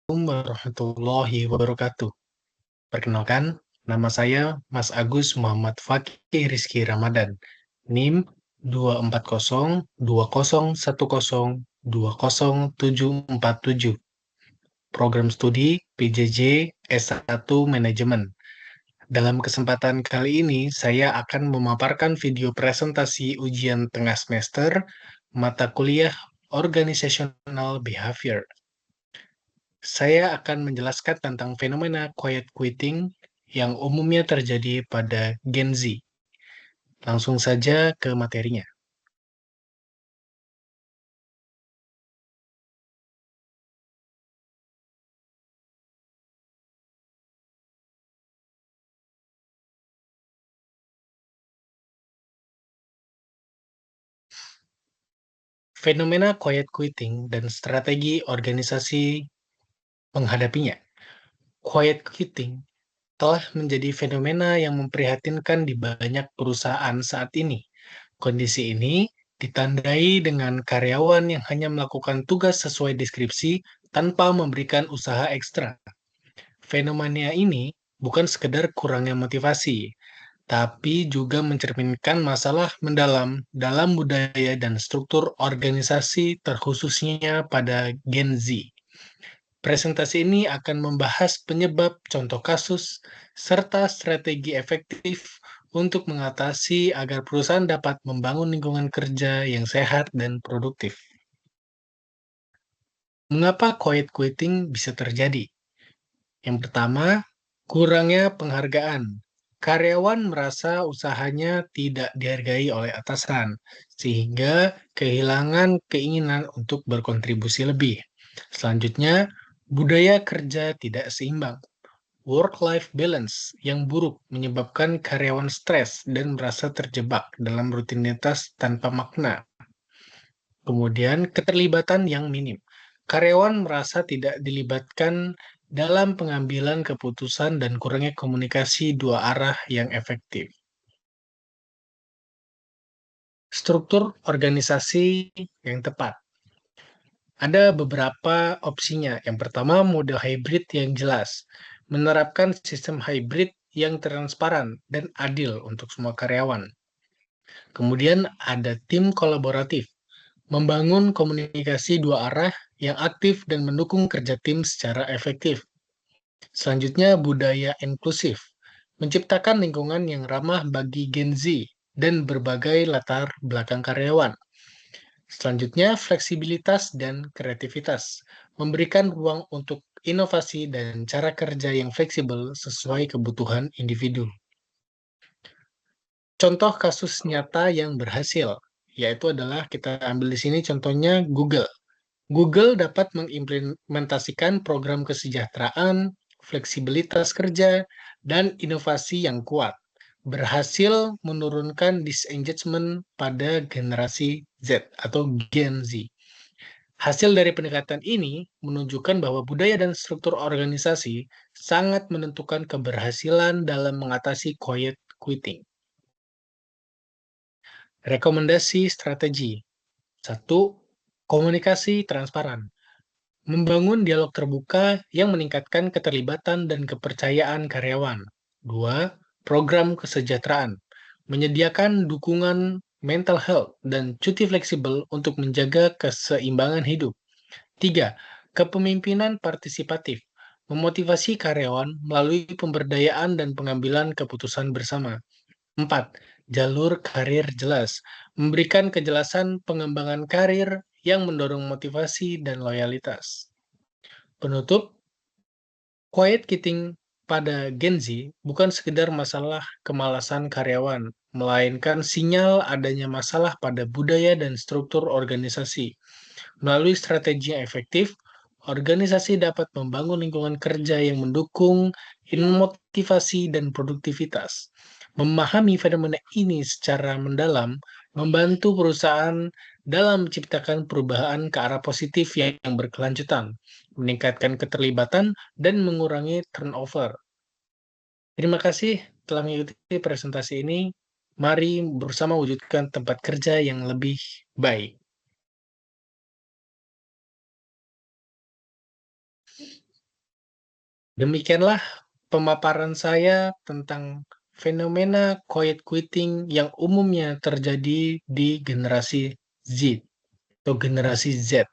Warahmatullahi wabarakatuh. Perkenalkan, nama saya Mas Agus Muhammad Fakih Rizky Ramadan. NIM 2402010200747. Program studi PJJ S1 Manajemen. Dalam kesempatan kali ini, saya akan memaparkan video presentasi ujian tengah semester mata kuliah Organizational Behavior. Saya akan menjelaskan tentang fenomena quiet quitting yang umumnya terjadi pada Gen Z. Langsung saja ke materinya. Fenomena quiet quitting dan strategi organisasi menghadapinya. Quiet quitting telah menjadi fenomena yang memprihatinkan di banyak perusahaan saat ini. Kondisi ini ditandai dengan karyawan yang hanya melakukan tugas sesuai deskripsi tanpa memberikan usaha ekstra. Fenomena ini bukan sekedar kurangnya motivasi, tapi juga mencerminkan masalah mendalam dalam budaya dan struktur organisasi terkhususnya pada Gen Z. Presentasi ini akan membahas penyebab contoh kasus serta strategi efektif untuk mengatasi agar perusahaan dapat membangun lingkungan kerja yang sehat dan produktif. Mengapa quiet quitting bisa terjadi? Yang pertama, kurangnya penghargaan. Karyawan merasa usahanya tidak dihargai oleh atasan, sehingga kehilangan keinginan untuk berkontribusi lebih. Selanjutnya, budaya kerja tidak seimbang. Work-life balance yang buruk menyebabkan karyawan stres dan merasa terjebak dalam rutinitas tanpa makna. Kemudian, keterlibatan yang minim. Karyawan merasa tidak dilibatkan dalam pengambilan keputusan dan kurangnya komunikasi dua arah yang efektif. Struktur organisasi yang tepat. Ada beberapa opsinya. Yang pertama, model hybrid yang jelas. Menerapkan sistem hybrid yang transparan dan adil untuk semua karyawan. Kemudian ada tim kolaboratif. Membangun komunikasi dua arah yang aktif dan mendukung kerja tim secara efektif. Selanjutnya, budaya inklusif. Menciptakan lingkungan yang ramah bagi Gen Z dan berbagai latar belakang karyawan. Selanjutnya, fleksibilitas dan kreativitas. Memberikan ruang untuk inovasi dan cara kerja yang fleksibel sesuai kebutuhan individu. Contoh kasus nyata yang berhasil, yaitu adalah kita ambil di sini contohnya Google. Google dapat mengimplementasikan program kesejahteraan, fleksibilitas kerja, dan inovasi yang kuat, berhasil menurunkan disengagement pada generasi Z atau Gen Z. Hasil dari pendekatan ini menunjukkan bahwa budaya dan struktur organisasi sangat menentukan keberhasilan dalam mengatasi quiet quitting. Rekomendasi strategi. 1. Komunikasi transparan. Membangun dialog terbuka yang meningkatkan keterlibatan dan kepercayaan karyawan. 2. Program kesejahteraan. Menyediakan dukungan mental health dan cuti fleksibel untuk menjaga keseimbangan hidup. 3. Kepemimpinan partisipatif. Memotivasi karyawan melalui pemberdayaan dan pengambilan keputusan bersama. 4. Jalur karir jelas. Memberikan kejelasan pengembangan karir yang mendorong motivasi dan loyalitas. Penutup, quiet quitting pada Gen Z bukan sekedar masalah kemalasan karyawan, melainkan sinyal adanya masalah pada budaya dan struktur organisasi. Melalui strategi yang efektif, organisasi dapat membangun lingkungan kerja yang mendukung motivasi dan produktivitas. Memahami fenomena ini secara mendalam membantu perusahaan dalam menciptakan perubahan ke arah positif yang berkelanjutan, meningkatkan keterlibatan, dan mengurangi turnover. Terima kasih telah mengikuti presentasi ini. Mari bersama wujudkan tempat kerja yang lebih baik. Demikianlah pemaparan saya tentang fenomena quiet quitting yang umumnya terjadi di generasi Z atau generasi Z.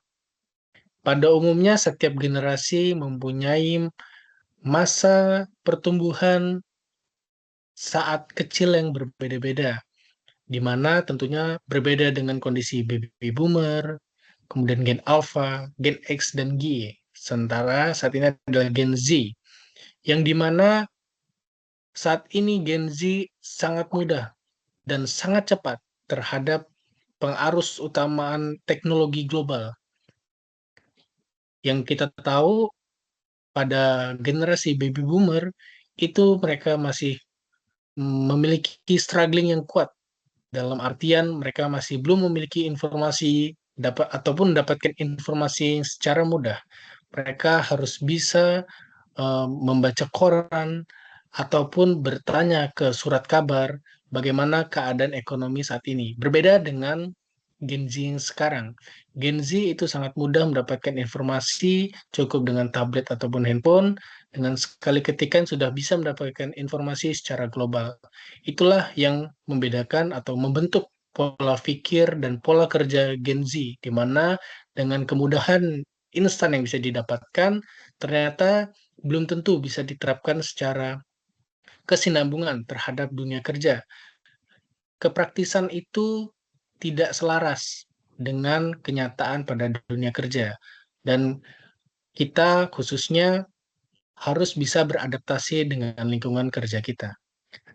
Pada umumnya setiap generasi mempunyai masa pertumbuhan saat kecil yang berbeda-beda, di mana tentunya berbeda dengan kondisi baby boomer, kemudian gen alpha, gen X, dan Y. Sementara saat ini adalah gen Z, yang di mana saat ini Gen Z sangat mudah dan sangat cepat terhadap pengarus utamaan teknologi global. Yang kita tahu pada generasi baby boomer itu mereka masih memiliki struggling yang kuat, dalam artian mereka masih belum memiliki informasi dapat ataupun mendapatkan informasi secara mudah. Mereka harus bisa membaca koran ataupun bertanya ke surat kabar bagaimana keadaan ekonomi saat ini. Berbeda dengan Gen Z yang sekarang. Gen Z itu sangat mudah mendapatkan informasi cukup dengan tablet ataupun handphone, dengan sekali ketikan sudah bisa mendapatkan informasi secara global. Itulah yang membedakan atau membentuk pola pikir dan pola kerja Gen Z, di mana dengan kemudahan instan yang bisa didapatkan, ternyata belum tentu bisa diterapkan secara kesinambungan terhadap dunia kerja. Kepraktisan itu tidak selaras dengan kenyataan pada dunia kerja. Dan kita khususnya harus bisa beradaptasi dengan lingkungan kerja kita.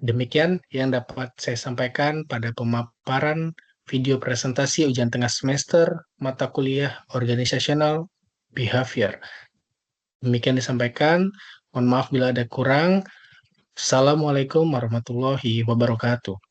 Demikian yang dapat saya sampaikan pada pemaparan video presentasi ujian tengah semester mata kuliah Organizational Behavior. Demikian disampaikan. Mohon maaf bila ada kurang. Assalamualaikum warahmatullahi wabarakatuh.